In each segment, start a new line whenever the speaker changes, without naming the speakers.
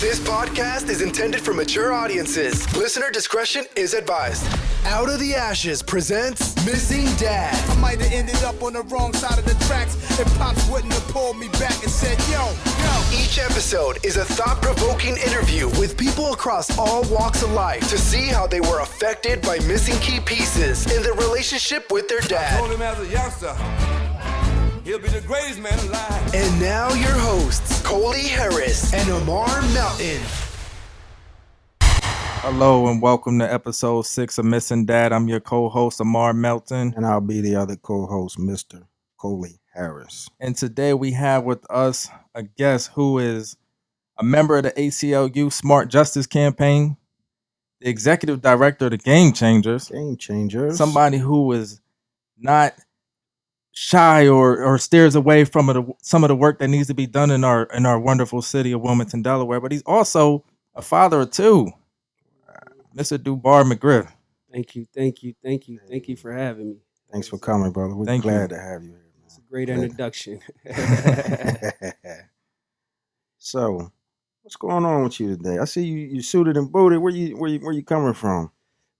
This podcast is intended for mature audiences. Listener discretion is advised. Out of the Ashes presents Missing Dad.
I might have ended up on the wrong side of the tracks if Pops wouldn't have pulled me back and said, yo.
Each episode is a thought-provoking interview with people across all walks of life to see how they were affected by missing key pieces in their relationship with their
I
dad.
told him as a youngster, he'll be the greatest man alive.
And now your hosts, Coley Harris and Amar Melton.
Hello and welcome to episode 6 of Missing Dad. I'm your co-host Amar Melton.
And I'll be the other co-host, Mr. Coley Harris.
And today we have with us a guest who is a member of the ACLU Smart Justice Campaign, the executive director of the Game Changers,
Game Changers.
somebody who is not shy or steers away from some of the work that needs to be done in our wonderful city of Wilmington, Delaware. But he's also a father of two, Mr. Dubard McGriff.
Thank you for having me.
Thanks for coming, brother. We're
Thank
glad
you.
to have you here.
It's a great introduction.
So, what's going on with you today? I see you suited and booted. Where you coming from?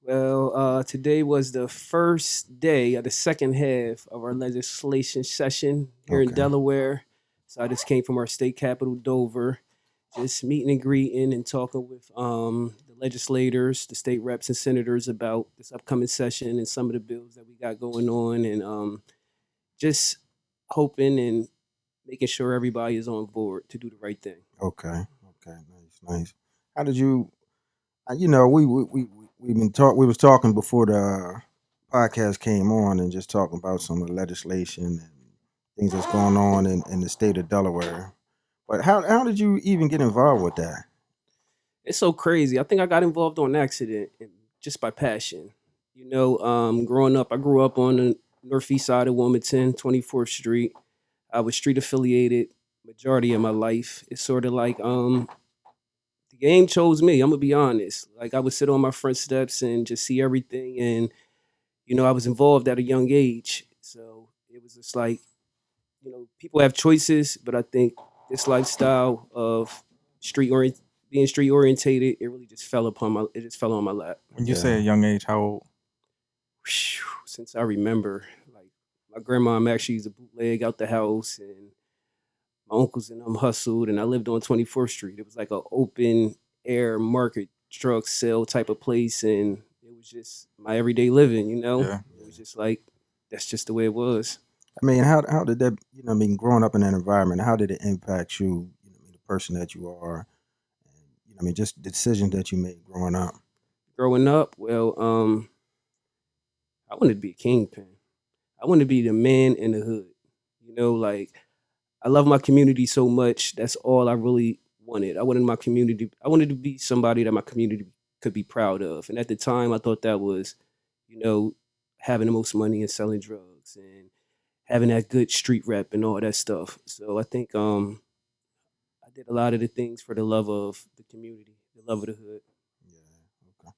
Well, today was the first day of the second half of our legislation session here in
Okay.
Delaware. So I just came from our state capital, Dover, just meeting and greeting and talking with the legislators, the state reps and senators about this upcoming session and some of the bills that we got going on, and just hoping and making sure everybody is on board to do the right thing.
Okay, nice. How did you? We was talking before the podcast came on and just talking about some of the legislation and things that's going on in the state of Delaware. But how did you even get involved with that?
It's so crazy. I think I got involved on accident and just by passion. Growing up, I grew up on the northeast side of Wilmington, 24th Street. I was street affiliated majority of my life. It's sort of like the game chose me. I'm gonna be honest. Like I would sit on my front steps and just see everything, and I was involved at a young age. So it was just like, people have choices, but I think this lifestyle of being street orientated, it really just fell on my lap.
When you say a young age, how old?
Since I remember, like my grandmom actually used a bootleg out the house, and my uncles and them hustled, and I lived on 24th Street. It was like an open air market truck sale type of place, and it was just my everyday living.
Yeah.
It was just like that's just the way it was.
I mean, how did that? Growing up in that environment, how did it impact you? The person that you are. Just the decisions that you made growing up.
Growing up, well, I wanted to be a kingpin. I wanted to be the man in the hood. Like I love my community so much. That's all I really wanted. I wanted to be somebody that my community could be proud of. And at the time, I thought that was, having the most money and selling drugs and having that good street rep and all that stuff. So I think I did a lot of the things for the love of the community, the love of the hood.
Yeah. Okay.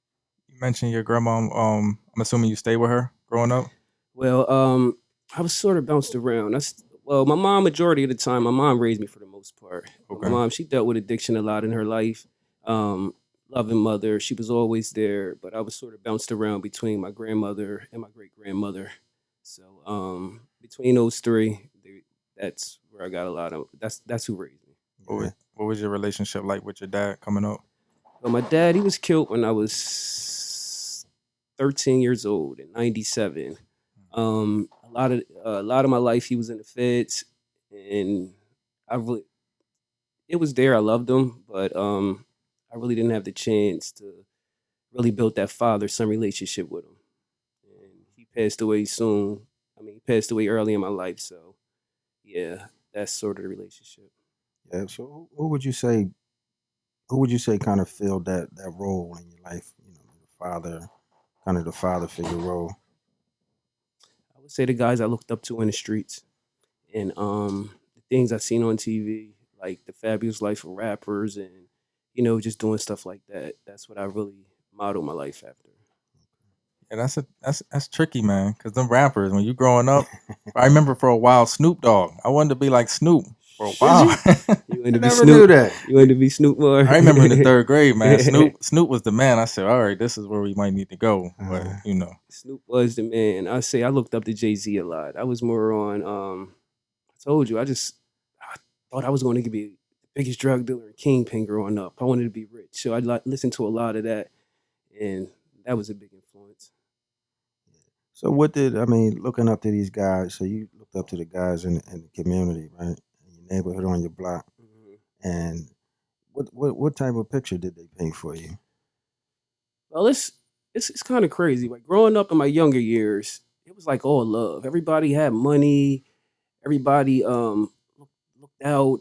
You mentioned your grandma. I'm assuming you stayed with her growing up.
Well, I was sort of bounced around. My mom, majority of the time, my mom raised me for the most part.
Okay.
My mom, she dealt with addiction a lot in her life. Loving mother, she was always there, but I was sort of bounced around between my grandmother and my great grandmother. So between those three, that's where I got a lot of. That's who raised me.
What was your relationship like with your dad coming up?
Well, my dad, he was killed when I was 13 years old in '97. A lot of my life he was in the feds, and it was there. I loved him, but I really didn't have the chance to really build that father-son relationship with him. And he passed away soon. He passed away early in my life, so yeah, that's sort of the relationship.
Yeah. So, who would you say kind of filled that role in your life? The father figure role.
I would say the guys I looked up to in the streets, and the things I've seen on TV, like the fabulous life of rappers, and just doing stuff like that. That's what I really modeled my life after.
Yeah, that's tricky, man. Because them rappers, when you growing up, I remember for a while Snoop Dogg. I wanted to be like Snoop for a while.
You wanted
I
to be
never knew
Snoop.
that.
You wanted to be Snoop more.
I remember in the third grade, man. Snoop was the man. I said, all right, this is where we might need to go. But
Snoop was the man. I looked up to Jay-Z a lot. I was more on I told you, I thought I was going to be the biggest drug dealer and kingpin growing up. I wanted to be rich. So I listened to a lot of that, and that was a big influence.
So what did I mean? Looking up to these guys. So you looked up to the guys in the community, right? In your neighborhood, on your block,
Mhm.
and what type of picture did they paint for you?
Well, it's kind of crazy. Like growing up in my younger years, it was like all love. Everybody had money. Everybody looked out.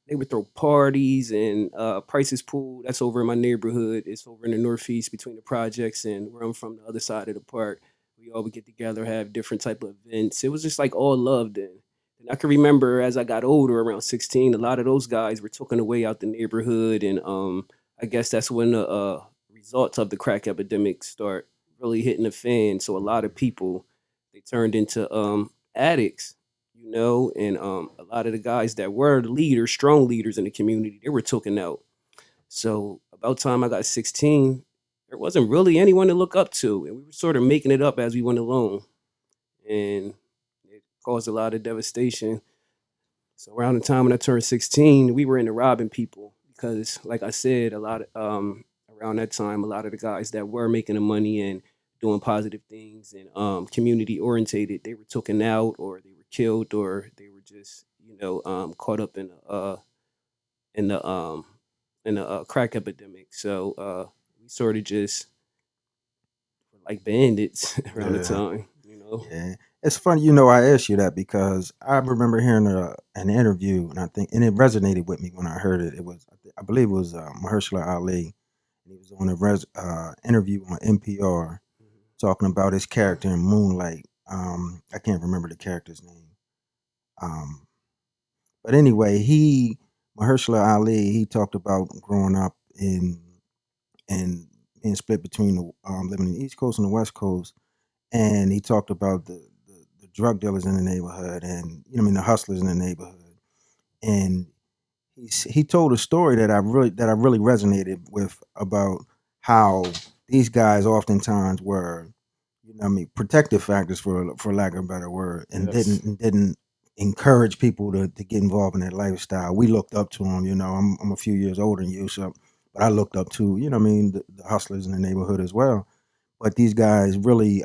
They would throw parties and Price's Pool. That's over in my neighborhood. It's over in the Northeast between the projects and where I'm from, the other side of the park. We all would get together, have different type of events. It was just like all love then. And I can remember as I got older, around 16, a lot of those guys were taken away out the neighborhood, and I guess that's when the results of the crack epidemic start really hitting the fan. So a lot of people they turned into addicts, and a lot of the guys that were leaders, strong leaders in the community, they were taken out. So about time I got 16, there wasn't really anyone to look up to, and we were sort of making it up as we went along, and it caused a lot of devastation. So around the time when I turned 16, we were into robbing people because, like I said, a lot of around that time, a lot of the guys that were making the money and doing positive things and community orientated, they were taken out or they were killed or they were just caught up in the crack epidemic. So we sort of just were like bandits around the
Yeah.
time.
Yeah, it's funny. I asked you that because I remember hearing an interview, and it resonated with me when I heard it. It was, I believe, it was Mahershala Ali, and he was on a interview on NPR talking about his character in Moonlight. I can't remember the character's name. Um, but anyway, Mahershala Ali, he talked about growing up and being split between living in the East Coast and the West Coast, and he talked about the drug dealers in the neighborhood, and the hustlers in the neighborhood, and he told a story that I really resonated with about how these guys oftentimes were, protective factors for lack of a better word, and
Yes.
didn't encourage people to get involved in that lifestyle. We looked up to them. I'm a few years older than you, so but I looked up to the hustlers in the neighborhood as well. But these guys really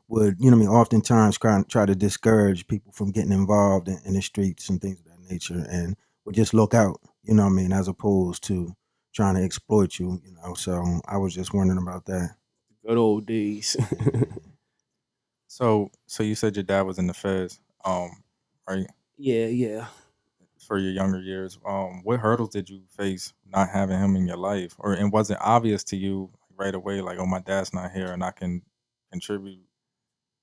would, oftentimes try to discourage people from getting involved in the streets and things of that nature, and would just look out, as opposed to trying to exploit you, So I was just wondering about that.
Good old days.
so you said your dad was in the feds, right?
Yeah, yeah.
For your younger years, what hurdles did you face not having him in your life, or and was it obvious to you right away, like, oh, my dad's not here, and I can contribute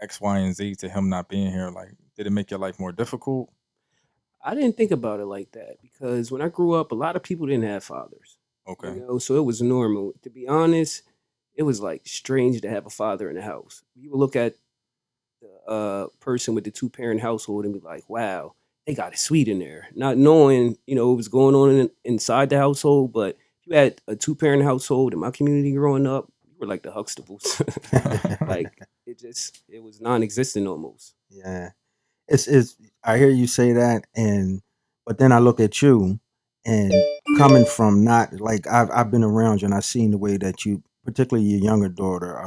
X, Y, and Z to him not being here? Like, did it make your life more difficult?
I didn't think about it like that because when I grew up, a lot of people didn't have fathers,
Okay.
so it was normal. To be honest, it was like strange to have a father in the house. You would look at the person with the two-parent household and be like, wow, they got it sweet in there. Not knowing, what was going on inside the household. But if you had a two-parent household in my community growing up, you were like the Huxtables. Like, it was non-existent almost.
Yeah. It's I hear you say that, but then I look at you, and coming from not like I've been around you, and I've seen the way that you, particularly your younger daughter,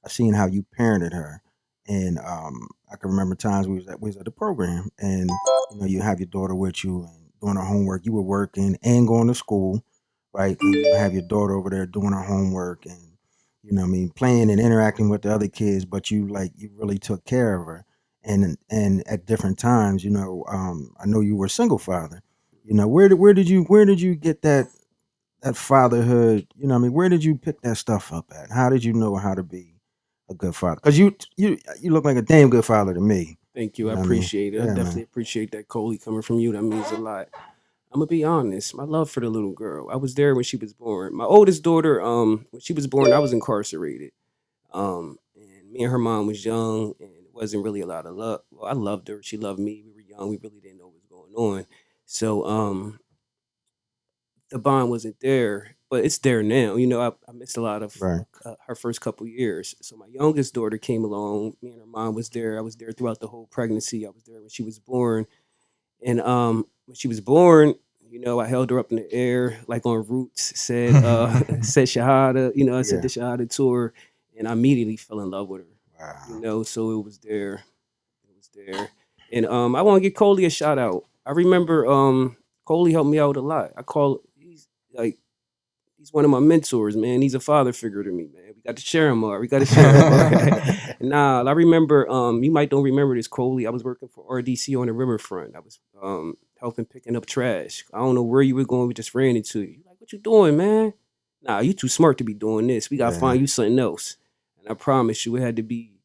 I've seen how you parented her, and I can remember times we was at the program, and you have your daughter with you and doing her homework. You were working and going to school, right? And you have your daughter over there doing her homework, and playing and interacting with the other kids, but you really took care of her, and at different times, I know you were a single father. Where did you get that fatherhood? Where did you pick that stuff up at? How did you know how to be a good father? Because you look like a damn good father to me.
Thank you. I
You know what I mean?
appreciate it. I
Yeah,
definitely
man.
appreciate that, Coley, coming from you. That means a lot. I'm gonna be honest. My love for the little girl. I was there when she was born. My oldest daughter, when she was born, I was incarcerated. And me and her mom was young, and it wasn't really a lot of love. Well, I loved her. She loved me. We were young. We really didn't know what was going on. So the bond wasn't there, but it's there now. You know, I missed a lot of
Right.
her first couple years. So my youngest daughter came along. Me and her mom was there. I was there throughout the whole pregnancy. I was there when she was born, and when she was born, you know, I held her up in the air like on Roots, said said Shahada. You know, I said
Yeah.
the Shahada to her, and I immediately fell in love with her. You
Wow.
know, so it was there. It was there. And I want to give Coley a shout out. I remember Coley helped me out a lot. He's like he's one of my mentors, man. He's a father figure to me, man. We got to share him more. We got to share him more. Nah, I remember you might don't remember this, Coley. I was working for RDC on the riverfront. I was helping picking up trash. I don't know where you were going, we just ran into you. Like, what you doing, man? Nah, you too smart to be doing this. We gotta
Yeah.
find you something else. And I promise you it had to be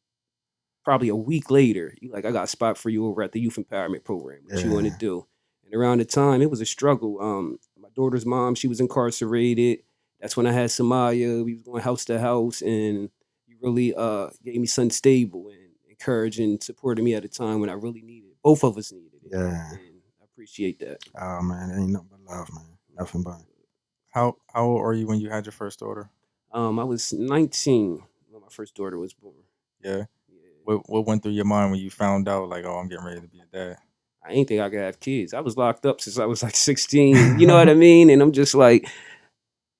probably a week later, you like, I got a spot for you over at the youth empowerment program. What you want to
Yeah.
do? And around the time, it was a struggle. My daughter's mom, she was incarcerated. That's when I had Samaya. We was going house to house, and you really gave me something stable and encouraging, supported me at a time when I really needed it. Both of us needed it,
Yeah.
and I appreciate that.
Oh man, ain't nothing but love, man. Nothing but.
How old are you when you had your first daughter?
I was 19 when my first daughter was born.
Yeah.
Yeah.
What went through your mind when you found out, like, oh, I'm getting ready to be a dad?
I ain't think I could have kids. I was locked up since I was like 16. You know what I mean? And I'm just like,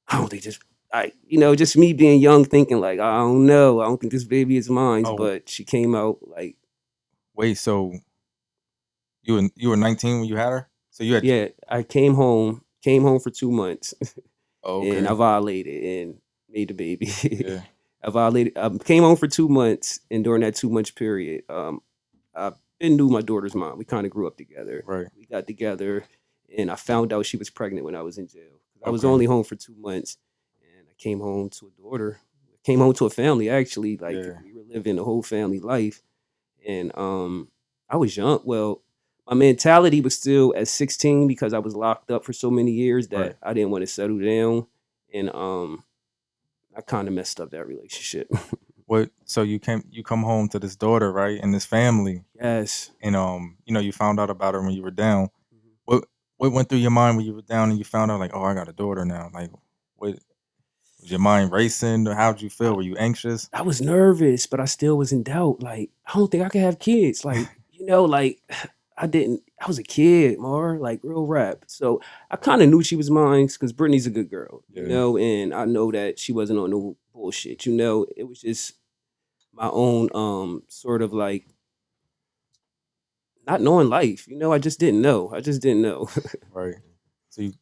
I don't think this. Just me being young, thinking like, I don't know. I don't think this baby is mine.
Oh,
But she came out like,
wait. So you were 19 when you had her? So you had.
yeah. I came home for 2 months,
Oh,
and I
okay.
violated and made the baby.
Yeah.
I violated. Came home for 2 months, and during that 2 month period, I knew my daughter's mom. We kind of grew up together.
Right.
We got together, and I found out she was pregnant when I was in jail. I was
Okay.
only home for 2 months, and I came home to a daughter. Came home to a family actually. Like,
Yeah.
we were living the whole family life, and I was young. Well, my mentality was still at 16 because I was locked up for so many years that
Right.
I didn't want to settle down, and I kind of messed up that relationship.
So you come home to this daughter, right, and this family,
Yes.
and you found out about her when you were down.
Mhm.
What went through your mind when you were down and you found out, like, oh, I got a daughter now? Like, what was your mind racing? Or how'd you feel? Were you anxious?
I was nervous, but I still was in doubt. Like, I don't think I could have kids. Like, like I was a kid, more like real rap. So I kind of knew she was mine because Brittany's a good girl,
Yeah.
and I know that she wasn't on no bullshit. It was just my own sort of like not knowing life. I just didn't know. I just didn't know.
Right. So you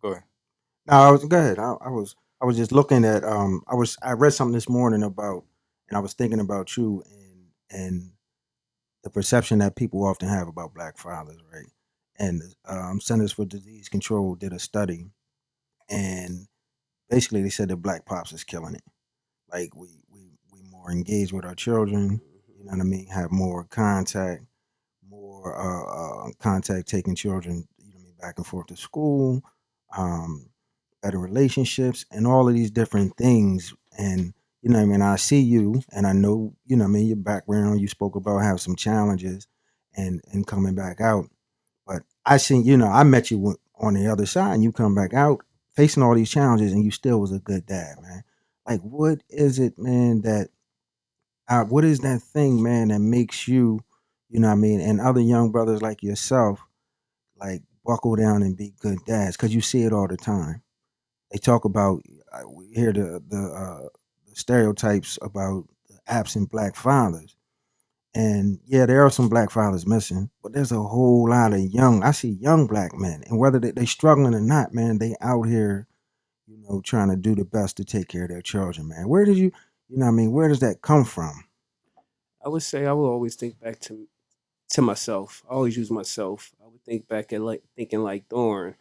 go ahead.
No, I was go ahead. I was just looking at I read something this morning about, and I was thinking about you and the perception that people often have about black fathers, right? And Centers for Disease Control did a study, and basically they said that black pops is killing it. Like, we more engaged with our children, you know what I mean? Have more contact, more contact taking children, you know what I mean, back and forth to school, um, better relationships, and all of these different things. And you know what I mean, I see you, and I know, you know what I mean, your background. You spoke about have some challenges, and coming back out. But I seen, I met you on the other side, and you come back out facing all these challenges, and you still was a good dad, man. Like, what is it, man, that what is that thing, man, that makes you, you know what I mean, and other young brothers like yourself, like, buckle down and be good dads? Because you see it all the time. They talk about, we hear the stereotypes about the absent black fathers. And yeah, there are some black fathers missing, but there's a whole lot of I see young black men, and whether they struggling or not, man, they out here, trying to do the best to take care of their children, man. Where did you know what I mean, where does that come from?
I would say I would always think back to myself. I always use myself. I would think back at like thinking like Thorn.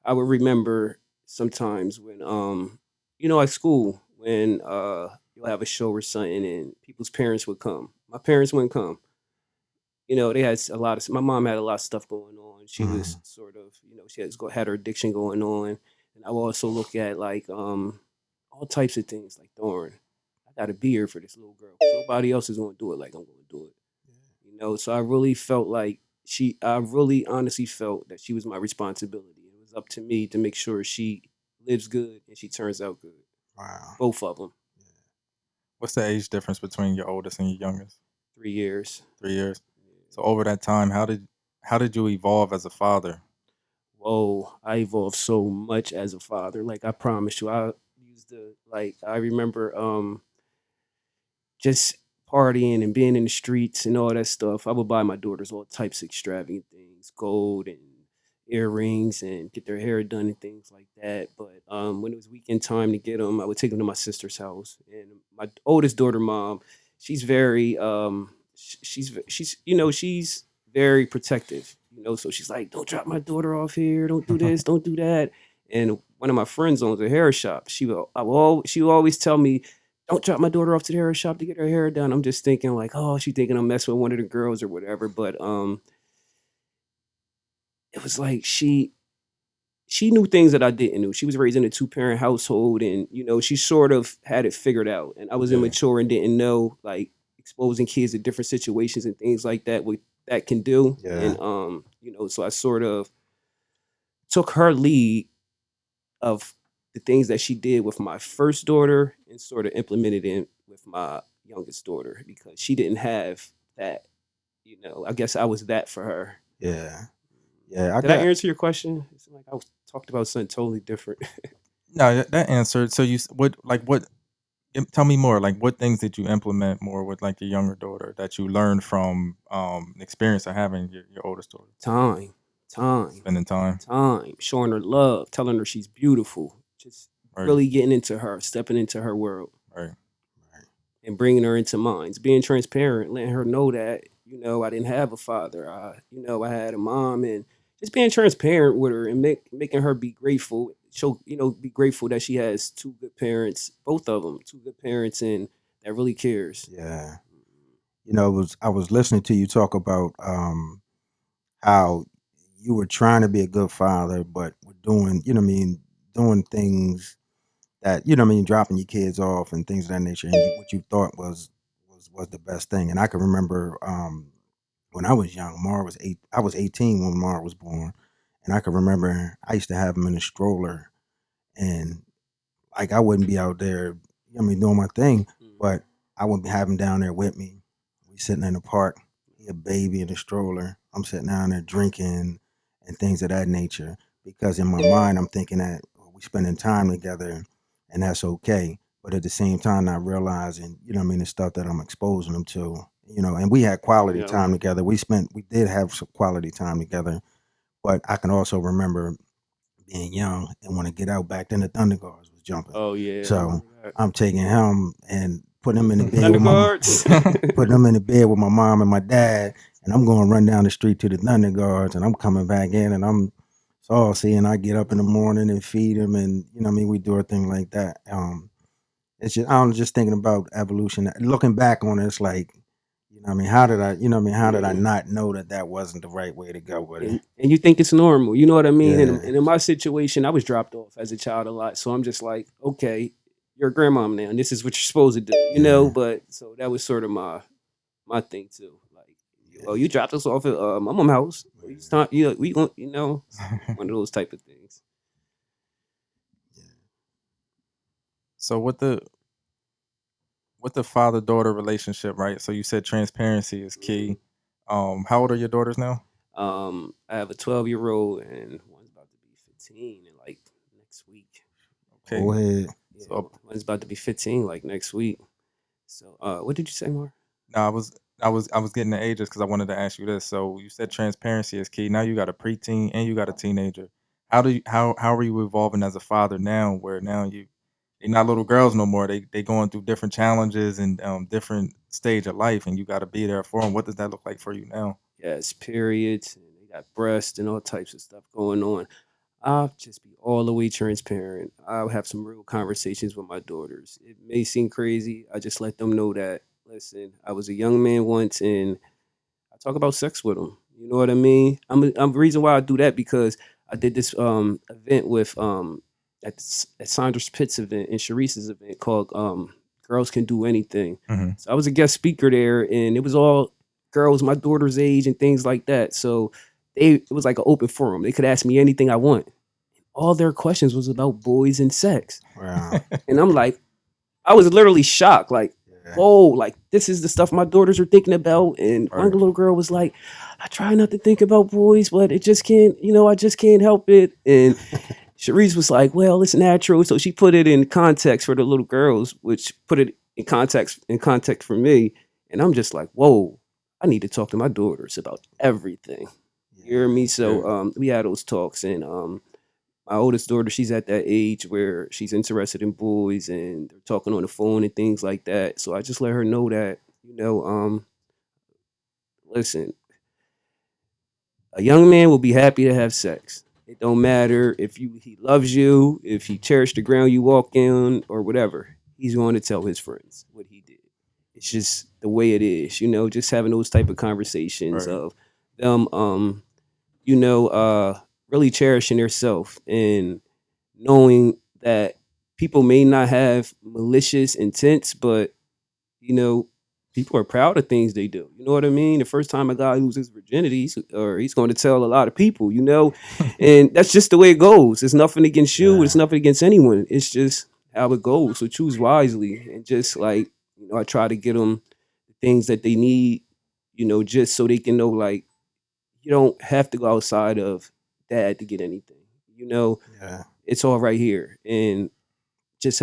I would remember sometimes when at school when you'll have a show or something and people's parents would come. My parents wouldn't come. They had my mom had a lot of stuff going on. She was
Mhm.
sort of, she had her addiction going on. And I would also look at like all types of things like Thorn. I gotta be for this little girl. Nobody else is gonna do it like I'm gonna do it. So I really felt like I really honestly felt that she was my responsibility. It was up to me to make sure she lives good and she turns out good.
Wow.
Both of them.
What's the age difference between your oldest and your youngest?
3 years.
3 years. So over that time, how did you evolve as a father?
Whoa, I evolved so much as a father. Like I promise you, I remember just partying and being in the streets and all that stuff. I would buy my daughters all types of extravagant things, gold and earrings, and get their hair done and things like that. But when it was weekend time to get them, I would take them to my sister's house. And my oldest daughter, mom, she's very she's very protective. So she's like, "Don't drop my daughter off here. Don't do this. Don't do that." And one of my friends owns a hair shop. She would always tell me, "Don't drop my daughter off to the hair shop to get her hair done." I'm just thinking like, "Oh, she thinking I'm messing with one of the girls or whatever." But it was like she knew things that I didn't know. She was raised in a 2-parent household, and she sort of had it figured out. And I was
Yeah.
immature and didn't know, like, exposing kids to different situations and things like that, what that can do.
Yeah.
And so I sort of took her lead of the things that she did with my first daughter and sort of implemented it with my youngest daughter, because she didn't have that. I guess I was that for her.
Yeah. Yeah.
Did I answer your question? It's like I was talked about something totally different.
No, that answered. So tell me more. Like, what things did you implement more with like your younger daughter that you learned from the experience of having your oldest daughter?
Time,
Spending time.
showing her love, telling her she's beautiful, just
Right.
really getting into her, stepping into her world,
Right.
and bringing her into mine. Being transparent, letting her know that I didn't have a father. I had a mom, and just being transparent with her and making her be grateful. Be grateful that she has 2 good parents, both of them, 2 good parents, and that really cares.
Yeah. I was listening to you talk about how you were trying to be a good father, but were doing, doing things that, dropping your kids off and things of that nature, and what you thought was the best thing. And I can remember when I was young, I was 18 when Mara was born, and I can remember I used to have him in a stroller, and like I wouldn't be out there, doing my thing, but I would have him down there with me. We sitting in the park, he a baby in a stroller. I'm sitting down there drinking and things of that nature, because in my mind I'm thinking that we spending time together, and that's okay. But at the same time, not realizing, the stuff that I'm exposing them to, and we had quality
Yeah.
time together. We did have some quality time together, but I can also remember being young and want to get out. Back then the Thunder Guards was jumping.
Oh yeah.
So I'm taking him and putting him in the bed with my
Thunderguards.
putting him in the bed with my mom and my dad, and I'm going to run down the street to the Thunder Guards, and I'm coming back in, and I'm saucy, and I get up in the morning and feed him, and we do a thing like that. It's just I'm just thinking about evolution. Looking back on it, it's like, how did I not know that wasn't the right way to go with it?
And you think it's normal, you know what I mean?
Yeah.
And in my situation, I was dropped off as a child a lot, so I'm just like, okay, you're a grandmom now, and this is what you're supposed to do,
Yeah.
But so that was sort of my thing too. Like, well, you dropped us off at my mom's house. It's time, we going, one of those type of things.
So with the father-daughter relationship, right? So you said transparency is key. How old are your daughters now?
I have a 12-year-old, and one's about to be 15 in like next week.
Okay.
Go ahead.
Yeah,
So-
one's about to be 15 like next week. So, what did you say, Mar?
No, I was getting the ages because I wanted to ask you this. So you said transparency is key. Now you got a preteen and you got a teenager. How are you evolving as a father now? Where now they're not little girls no more. They going through different challenges and different stage of life, and you got to be there for them. What does that look like for you now?
Yes, periods, and they got breasts and all types of stuff going on. I'll just be all the way transparent. I'll have some real conversations with my daughters. It may seem crazy. I just let them know that, listen, I was a young man once, and I talk about sex with them. You know what I mean? I'm the reason why I do that, because I did this event with at Sandra's Pitts event and Sharice's event called Girls Can Do Anything.
Mhm.
So I was a guest speaker there, and it was all girls my daughter's age and things like that. So it was like an open forum. They could ask me anything I want. All their questions was about boys and sex.
Wow.
And I'm like, I was literally shocked. Like,
Yeah.
whoa, like this is the stuff my daughters are thinking about. And one
Right.
little girl was like, I try not to think about boys, but it just can't, I just can't help it. And Sharice was like, well, it's natural. So she put it in context for the little girls, which put it in context for me. And I'm just like, whoa, I need to talk to my daughters about everything. You hear me? So we had those talks, and my oldest daughter, she's at that age where she's interested in boys, and they're talking on the phone and things like that. So I just let her know that, listen, a young man will be happy to have sex. It don't matter if he loves you, if he cherished the ground you walk in, or whatever. He's going to tell his friends what he did. It's just the way it is, just having those type of conversations
Right.
of them, really cherishing themselves and knowing that people may not have malicious intents, but people are proud of things they do. You know what I mean? The first time a guy loses virginity, he's going to tell a lot of people, and that's just the way it goes. It's nothing against you.
Yeah.
It's nothing against anyone. It's just how it goes. So choose wisely, and just like, I try to get them the things that they need, just so they can know, like, you don't have to go outside of dad to get anything.
Yeah.
It's all right here. And just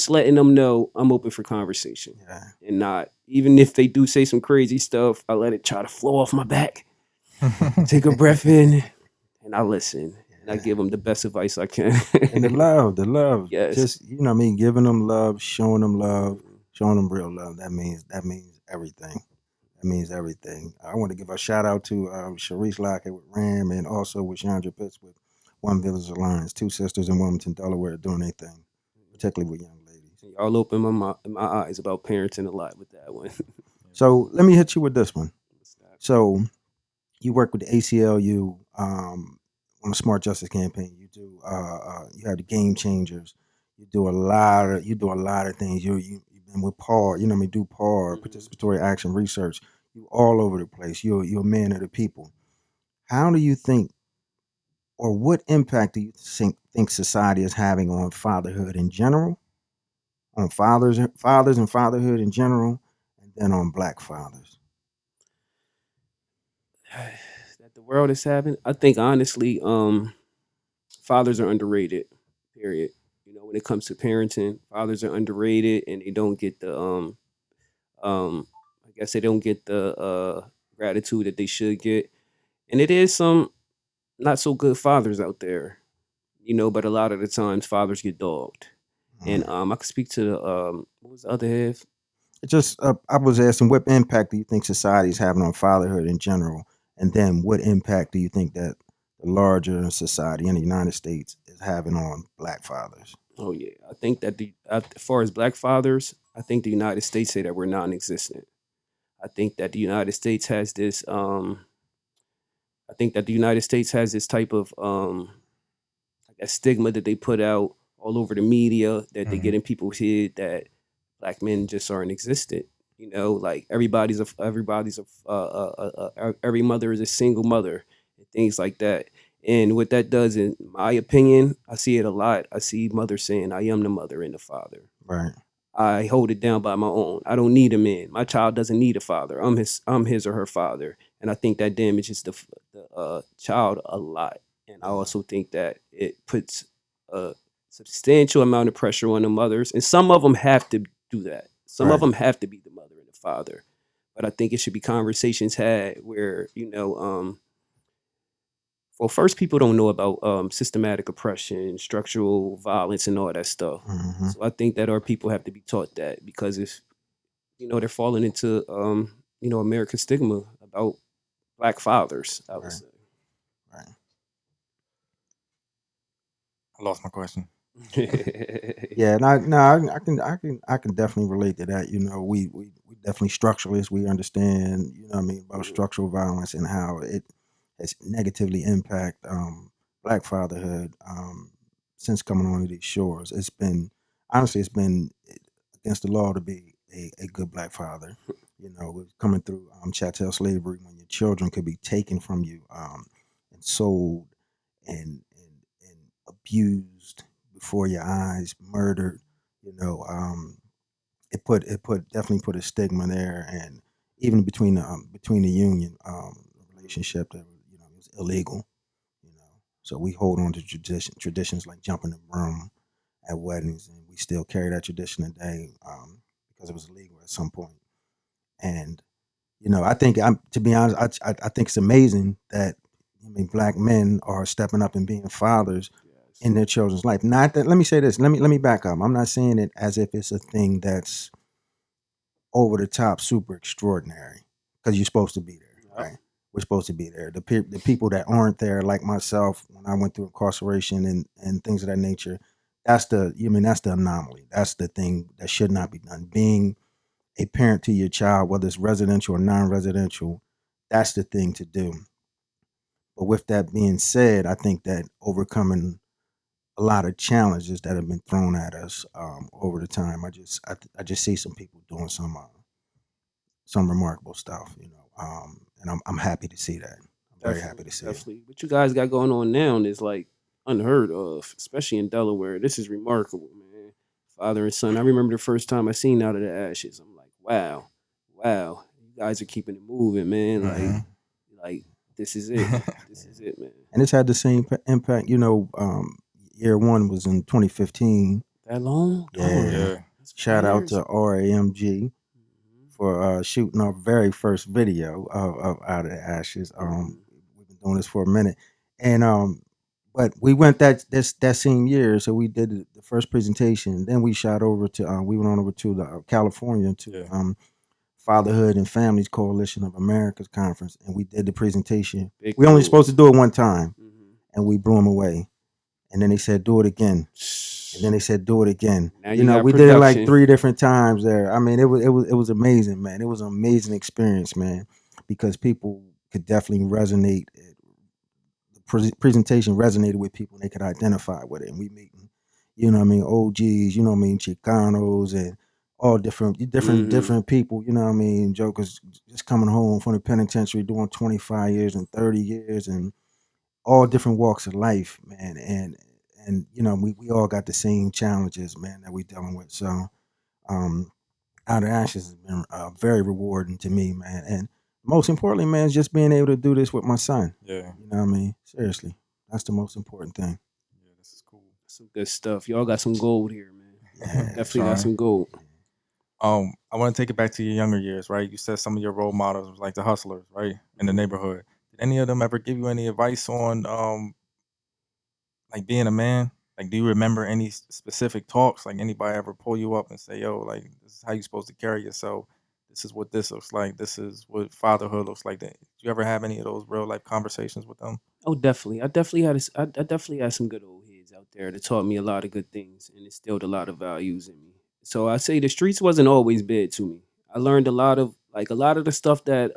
letting them know I'm open for conversation.
Yeah.
And not, even if they do say some crazy stuff, I let it try to flow off my back. Take a breath in, and I listen. And I give them the best advice I can.
And the love.
Yes.
Just, giving them love, showing them real love. That means everything. That means everything. I want to give a shout out to Sharice Lockett with RAM, and also with Chandra Pitts with One Village Alliance, two sisters in Wilmington, Delaware, doing their thing, particularly with young ladies.
Y'all open my eyes about parenting a lot with that one.
So let me hit you with this one. So you work with the ACLU on the Smart Justice Campaign. You do you have the Game Changers. You do a lot of things. You've been with PAR. Do PAR, Participatory Action Research. You all over the place. You're a man of the people. How do you think, or what impact do you think society is having on fatherhood in general, on fathers and fatherhood in general, and then on Black fathers?
That the world is having, I think, honestly, fathers are underrated, period. When it comes to parenting, fathers are underrated, and they don't get the I guess they don't get the gratitude that they should get. And it is some not so good fathers out there, but a lot of the times fathers get dogged. And I could speak to the what was the other half?
It just I was asking, what impact do you think society is having on fatherhood in general, and then what impact do you think that the larger society in the United States is having on Black fathers?
Oh yeah, I think that as far as Black fathers, I think the United States say that we're non-existent. I think that the United States has this. I think that the United States has this type of I guess stigma that they put out all over the media, that they get in people's head, that Black men just aren't existent. Like every mother is a single mother, and things like that. And what that does, in my opinion, I see it a lot. I see mothers saying, I am the mother and the father.
Right.
I hold it down by my own. I don't need a man. My child doesn't need a father. I'm his or her father. And I think that damages the child a lot. And I also think that it puts a substantial amount of pressure on the mothers. And some of them have to do that. Some of
Right.
them have to be the mother and the father. But I think it should be conversations had where, well, first, people don't know about systematic oppression, structural violence, and all that stuff.
Mhm.
So I think that our people have to be taught that, because if they're falling into America's stigma about Black fathers, I would
Right.
say.
Right.
I lost my question.
Yeah, and I can definitely relate to that. We definitely structuralists. We understand, about structural violence and how it has negatively impact Black fatherhood since coming onto these shores. It's been against the law to be a good black father. You know, it was coming through chattel slavery when your children could be taken from you and sold and abused before your eyes, murdered. You know, it definitely put a stigma there, and even between the union relationship that it was illegal. You know, so we hold on to traditions like jumping the broom at weddings, and we still carry that tradition today because it was illegal at some point. And I think to be honest, I think it's amazing that black men are stepping up and being fathers in their children's life. Not that. Let me say this. Let me back up. I'm not saying it as if it's a thing that's over the top, super extraordinary, because you're supposed to be there, right? We're supposed to be there. The people that aren't there, like myself, when I went through incarceration and things of that nature, that's the anomaly. That's the thing that should not be done. Being a parent to your child, whether it's residential or non-residential, that's the thing to do. But with that being said, I think that overcoming a lot of challenges that have been thrown at us over the time, I just see some people doing some remarkable stuff, and I'm happy to see that. I'm very happy to see it.
Definitely. What you guys got going on now is like unheard of, especially in Delaware. This is remarkable, man. Father and son. I remember the first time I seen Out of the Ashes. I'm like, wow, you guys are keeping it moving, man. Like this is it. This is it, man.
And it's had the same impact. Year one was in 2015.
That long?
Yeah. Shout out to RAMG for shooting our very first video of Out of the Ashes. We've been doing this for a minute, and but we went that same year, so we did the first presentation. Then we shot over to we went on over to California to Fatherhood and Families Coalition of America's conference, and we did the presentation. We only supposed to do it one time, and we blew them away. And then they said, do it again. And then they said, do it again. We did it like 3 different times there. I mean, it was amazing, man. It was an amazing experience, man, because people could definitely resonate. The presentation resonated with people, and they could identify with it. And we meeting, OGs, Chicanos, and all different people, jokers just coming home from the penitentiary doing 25 years and 30 years and all different walks of life, man, and we all got the same challenges, man, that we dealing with. So, Out of Ashes has been very rewarding to me, man, and most importantly, man, is just being able to do this with my son.
Yeah,
seriously, that's the most important thing.
Yeah, this is cool.
Some good stuff. Y'all got some gold here, man.
Yeah,
Definitely got some gold.
I want to take it back to your younger years, right? You said some of your role models was like the hustlers, right, in the neighborhood. Did any of them ever give you any advice on like being a man? Like, do you remember any specific talks? Like, anybody ever pull you up and say, yo, like, this is how you're supposed to carry yourself. This is what this looks like. This is what fatherhood looks like. Did you ever have any of those real life conversations with them?
Oh, definitely. I definitely had some good old heads out there that taught me a lot of good things and instilled a lot of values in me. So I say the streets wasn't always bad to me. I learned a lot of the stuff that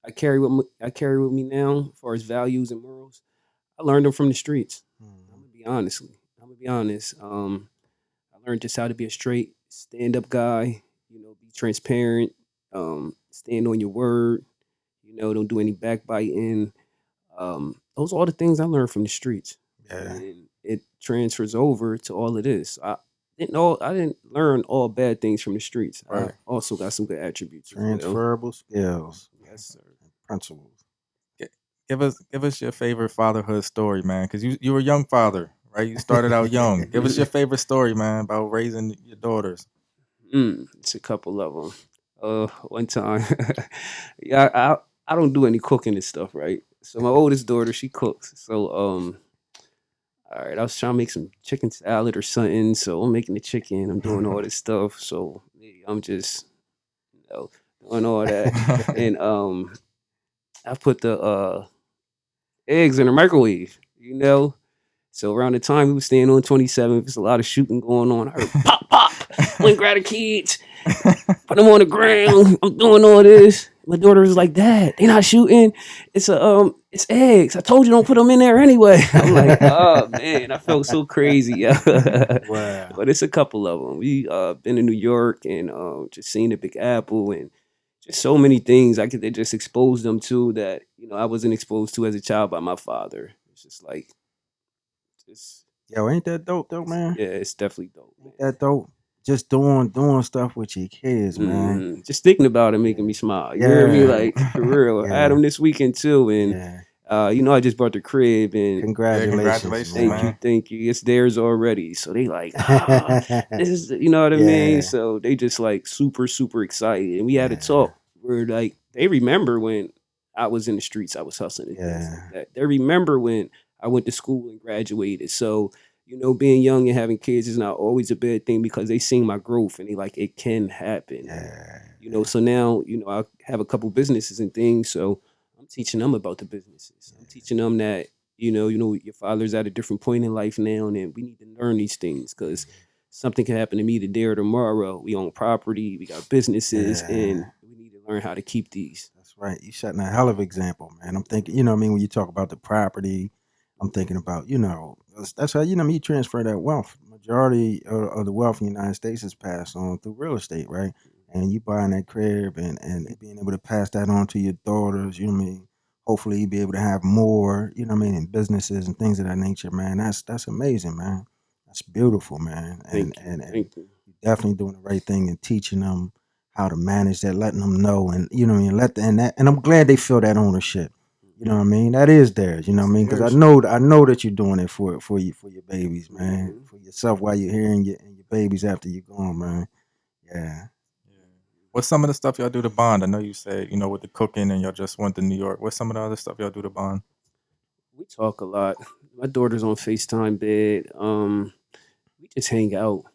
I carry with me now, as far as values and morals. I learned them from the streets. I'm gonna be honest. I learned just how to be a straight stand-up guy. Be transparent. Stand on your word. Don't do any backbiting. Those are all the things I learned from the streets.
Yeah.
And it transfers over to all of this. I didn't learn all bad things from the streets.
Right.
I also got some good attributes.
Transferable skills.
Yes, sir.
Principles.
Give us your favorite fatherhood story, man, because you were a young father, right? You started out young. Give us your favorite story, man, about raising your daughters.
It's a couple of them. One time, I don't do any cooking and stuff, right? So my oldest daughter, she cooks. So all right, I was trying to make some chicken salad or something. So I'm making the chicken. I'm doing all this stuff. So I'm just doing all that, and I put the eggs in the microwave, So around the time we was staying on 27th, there's a lot of shooting going on. I heard pop, pop. Went grab the kids, put them on the ground. I'm doing all this. My daughter was like, "Dad, they not shooting. It's eggs. I told you don't put them in there anyway." I'm like, "Oh man, I felt so crazy." Yeah.
Wow.
But it's a couple of them. We been in New York and just seen the Big Apple and just so many things they just exposed them to that I wasn't exposed to as a child by my father. It's just like, just
Yo, ain't that dope though, man?
yeah, it's definitely dope, man.
Ain't that dope? Just doing stuff with your kids, man.
Just thinking about it making me smile. You hear me?
Yeah.
Like for real. I had
Yeah.
them this weekend too, and
Yeah.
I just bought the crib and
Congratulations,
congratulations,
man.
thank you. It's theirs already. So they like, this is, you know what I
Yeah.
mean? So they just like super, super excited. And we had a talk where like they remember when I was in the streets, I was hustling and things
Yeah.
like that. They remember when I went to school and graduated. So, being young and having kids is not always a bad thing because they seen my growth and they like it can happen.
Yeah.
So now, I have a couple businesses and things. So I'm teaching them about the businesses. I'm teaching them that, your father's at a different point in life now, and we need to learn these things because something can happen to me today or tomorrow. We own property, we got businesses,
Yeah.
and we need to learn how to keep these.
That's right. You setting a hell of an example, man. I'm thinking, you know what I mean, when you talk about the property, I'm thinking about, that's how, you transfer that wealth. Majority of the wealth in the United States is passed on through real estate, right? And you buying that crib and being able to pass that on to your daughters, you know what I mean? Hopefully you be able to have more, you know what I mean, in businesses and things of that nature, man. That's amazing, man. That's beautiful, man. And
Thank you.
you're definitely doing the right thing and teaching them how to manage that, letting them know, and you know what I mean, and I'm glad they feel that ownership. You know what I mean? That is theirs. You know what I mean? Because I know that you're doing it for your babies, man, for yourself while you're here and your babies after you're gone, man. Yeah.
What's some of the stuff y'all do to bond? I know you said, with the cooking and y'all just went to New York. What's some of the other stuff y'all do to bond?
We talk a lot. My daughter's on FaceTime bed. We just hang out.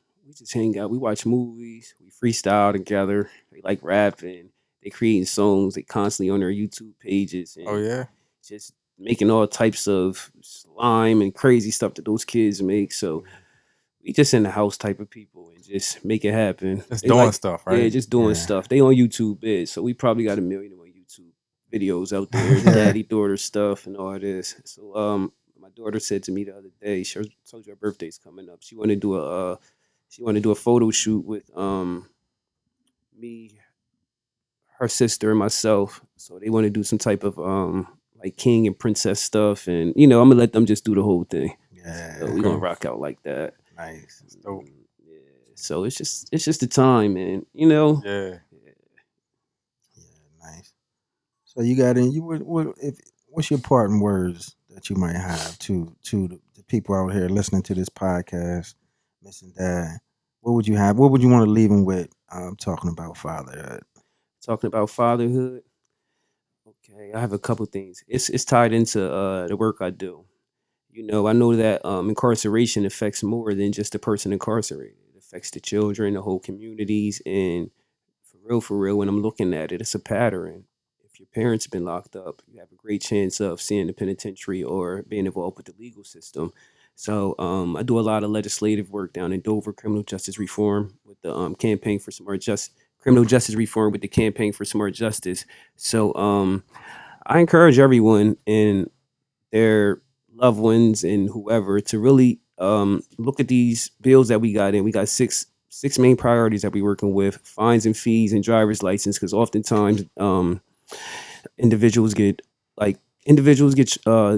We watch movies. We freestyle together. They like rapping. They creating songs. They constantly on their YouTube pages. And
Oh yeah.
just making all types of slime and crazy stuff that those kids make. So we just in the house type of people and just make it happen.
Just
They
doing
like,
stuff,
yeah,
right?
just doing
Yeah.
stuff. They on YouTube bid, so we probably got 1 million on YouTube videos out there, daddy daughter stuff and all this. So my daughter said to me the other day, she told you her birthday's coming up. She want to do a photo shoot with me, her sister, and myself. So they want to do some type of like king and princess stuff, and I'm gonna let them just do the whole thing.
Yeah.
So we gonna rock out like that.
Nice.
Dope.
Yeah. So it's just the time, man.
Yeah.
Yeah. Nice. So you got in. What's your parting words that you might have to the people out here listening to this podcast, missing dad? What would you have? What would you want to leave them with? Talking about fatherhood.
Talking about fatherhood. Okay, I have a couple things. It's tied into the work I do. I know that incarceration affects more than just the person incarcerated. It affects the children, the whole communities, and for real, when I'm looking at it, it's a pattern. If your parents have been locked up, you have a great chance of seeing the penitentiary or being involved with the legal system. So I do a lot of legislative work down in Dover, criminal justice reform with the campaign for criminal justice reform with the campaign for smart justice. So I encourage everyone and their loved ones and whoever to really look at these bills that we got in. We got six main priorities that we're working with: fines and fees and driver's license, because oftentimes individuals get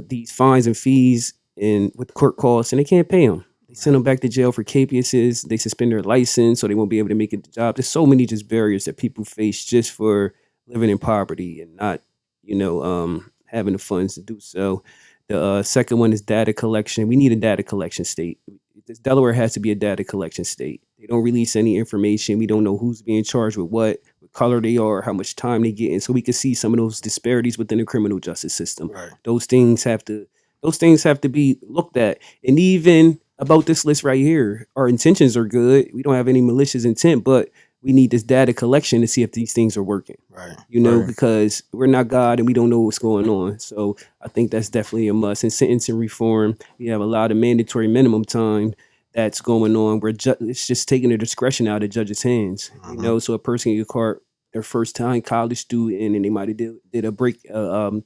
these fines and fees and with court costs, and they can't pay them. They send them back to jail for capiases. They suspend their license, so they won't be able to make it the job. There's so many just barriers that people face just for living in poverty and not, having the funds to do so. The second one is data collection. We need a data collection state. Delaware has to be a data collection state. They don't release any information. We don't know who's being charged with what color they are, how much time they get in, so we can see some of those disparities within the criminal justice system.
Right.
Those things have to be looked at. And even about this list right here, our intentions are good. We don't have any malicious intent, but we need this data collection to see if these things are working.
Right.
Right.
Because we're not God and we don't know what's going on. So I think that's definitely a must. In sentencing reform, we have a lot of mandatory minimum time that's going on where it's just taking the discretion out of judges' hands. So a person can get caught their first time college student, and they might have did a break, stole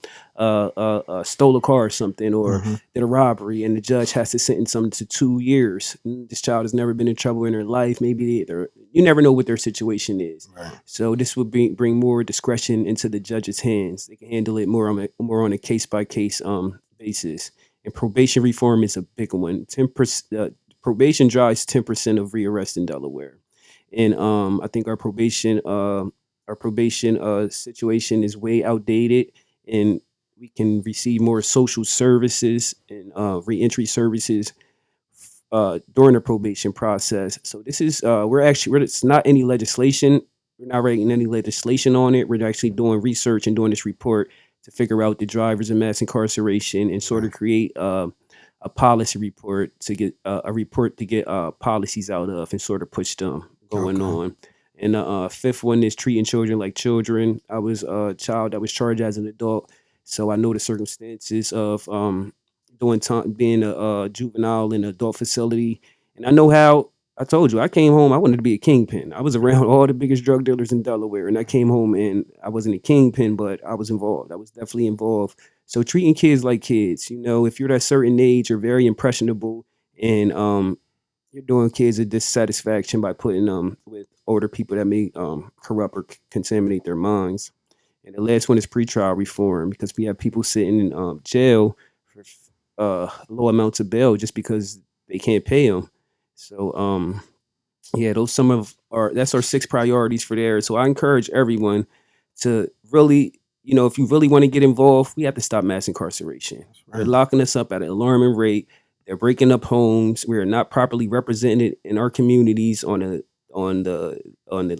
a car or something, or
Hmm.
did a robbery, and the judge has to sentence them to 2 years. This child has never been in trouble in their life. Maybe you never know what their situation is.
Right.
So this would bring more discretion into the judge's hands. They can handle it more on a case by case basis. And probation reform is a big one. 10%. Probation drives 10% of rearrest in Delaware, and I think our probation situation is way outdated, and we can receive more social services and reentry services during the probation process. So this is it's not any legislation. We're not writing any legislation on it. We're actually doing research and doing this report to figure out the drivers of mass incarceration and sort of create a policy report to get policies out of and sort of push them going
Okay.
on. And the fifth one is treating children like children. I was a child that was charged as an adult, so I know the circumstances of doing time, being a juvenile in an adult facility, and I know how. I told you, I came home. I wanted to be a kingpin. I was around all the biggest drug dealers in Delaware, and I came home and I wasn't a kingpin, but I was involved. I was definitely involved. So treating kids like kids, if you're at a certain age, you're very impressionable, and you're doing kids a dissatisfaction by putting them with older people that may corrupt or contaminate their minds. And the last one is pretrial reform, because we have people sitting in jail for low amounts of bail just because they can't pay them. So yeah, those some of our that's our six priorities for there. So I encourage everyone to really, if you really want to get involved, we have to stop mass incarceration. They're
Right.
locking us up at an alarming rate. They're breaking up homes. We are not properly represented in our communities on the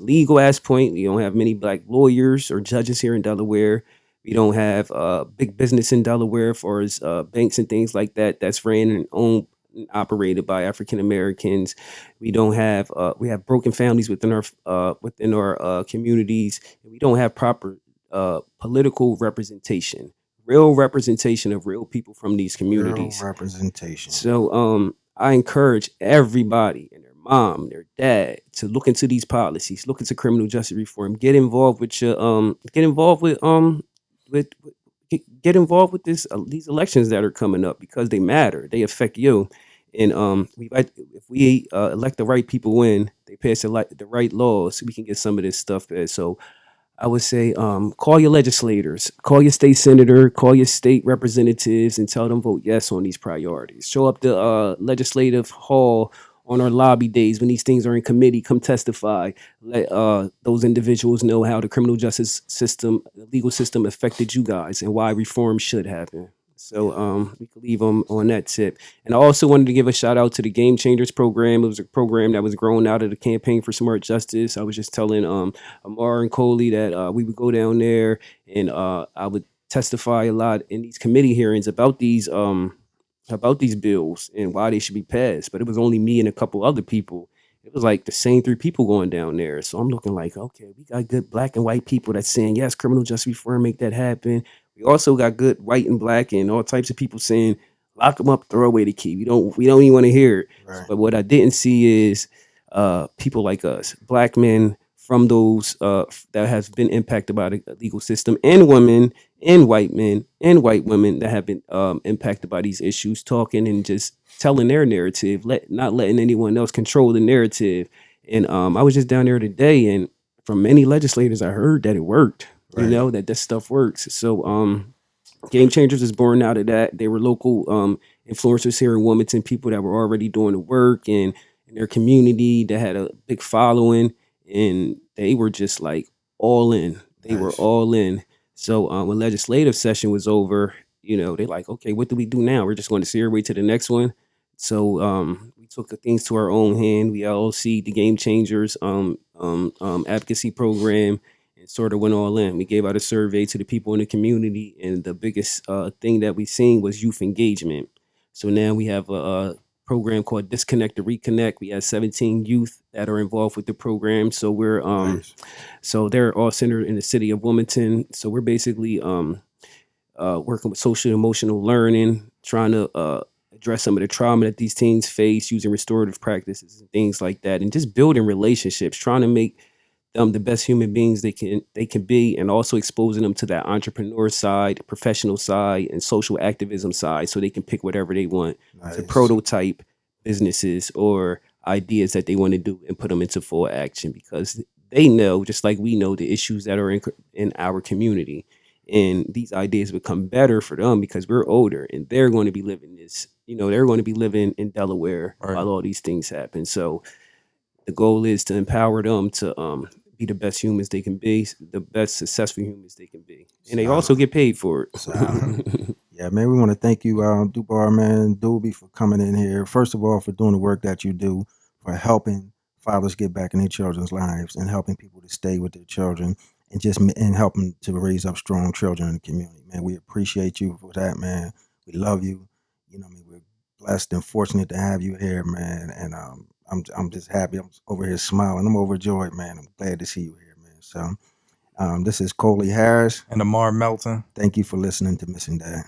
legal aspect. We don't have many black lawyers or judges here in Delaware. We don't have big business in Delaware as far as banks and things like that that's ran and owned and operated by African Americans. We have broken families within our communities. We don't have proper political representation, real representation of real people from these
Real
communities.
representation.
So I encourage everybody and their mom, their dad to look into these policies, look into criminal justice reform, get involved get involved with these elections that are coming up, because they matter. They affect you. And if we elect the right people in, they pass the right laws, we can get some of this stuff passed. So I would say, call your legislators, call your state senator, call your state representatives, and tell them vote yes on these priorities. Show up the legislative hall on our lobby days when these things are in committee. Come testify. Let those individuals know how the criminal justice system, the legal system, affected you guys and why reform should happen. So we can leave them on that tip. And I also wanted to give a shout out to the Game Changers program. It was a program that was grown out of the Campaign for Smart Justice. I was just telling Amar and Coley that we would go down there, and I would testify a lot in these committee hearings about these bills and why they should be passed. But it was only me and a couple other people. It was like the same three people going down there. So I'm looking like, okay, we got good black and white people that's saying yes, criminal justice reform, make that happen. We also got good white and black and all types of people saying lock them up, throw away the key. We don't even want to hear it.
Right.
But what I didn't see is people like us, black men from those that has been impacted by the legal system, and women and white men and white women that have been impacted by these issues, talking and just telling their narrative, not letting anyone else control the narrative. And I was just down there today, and from many legislators, I heard that it worked.
Right.
That this stuff works. So Game Changers is born out of that. They were local influencers here in Wilmington, people that were already doing the work and in their community that had a big following, and they were just like all in. They were
Nice.
all in. So when legislative session was over, they're like, okay, what do we do now? We're just going to see our way to the next one. So we took the things to our own hand. We LLC the Game Changers advocacy program, and sort of went all in. We gave out a survey to the people in the community, and the biggest thing that we seen was youth engagement. So now we have a program called Disconnect to Reconnect. We have 17 youth that are involved with the program. So we're
Nice.
so they're all centered in the city of Wilmington. So we're basically working with social and emotional learning, trying to address some of the trauma that these teens face using restorative practices and things like that, and just building relationships, trying to make them the best human beings they can be, and also exposing them to that entrepreneur side, professional side, and social activism side, so they can pick whatever they want to
Nice.
prototype businesses or ideas that they want to do and put them into full action, because they know, just like we know, the issues that are in our community, and these ideas become better for them because we're older and they're going to be living this. They're going to be living in Delaware
Right.
while all these things happen. So the goal is to empower them to be the best humans they can be, the best successful humans they can be, and they also get paid for it.
Solid. Yeah, man, we want to thank you, Dubard, man, Doobie, for coming in here. First of all, for doing the work that you do, for helping fathers get back in their children's lives and helping people to stay with their children and helping to raise up strong children in the community. Man, we appreciate you for that, man. We love you. We're blessed and fortunate to have you here, man. And I'm just happy. I'm over here smiling. I'm overjoyed, man. I'm glad to see you here, man. So this is Coley Harris.
And Amar Melton.
Thank you for listening to Missing Dad.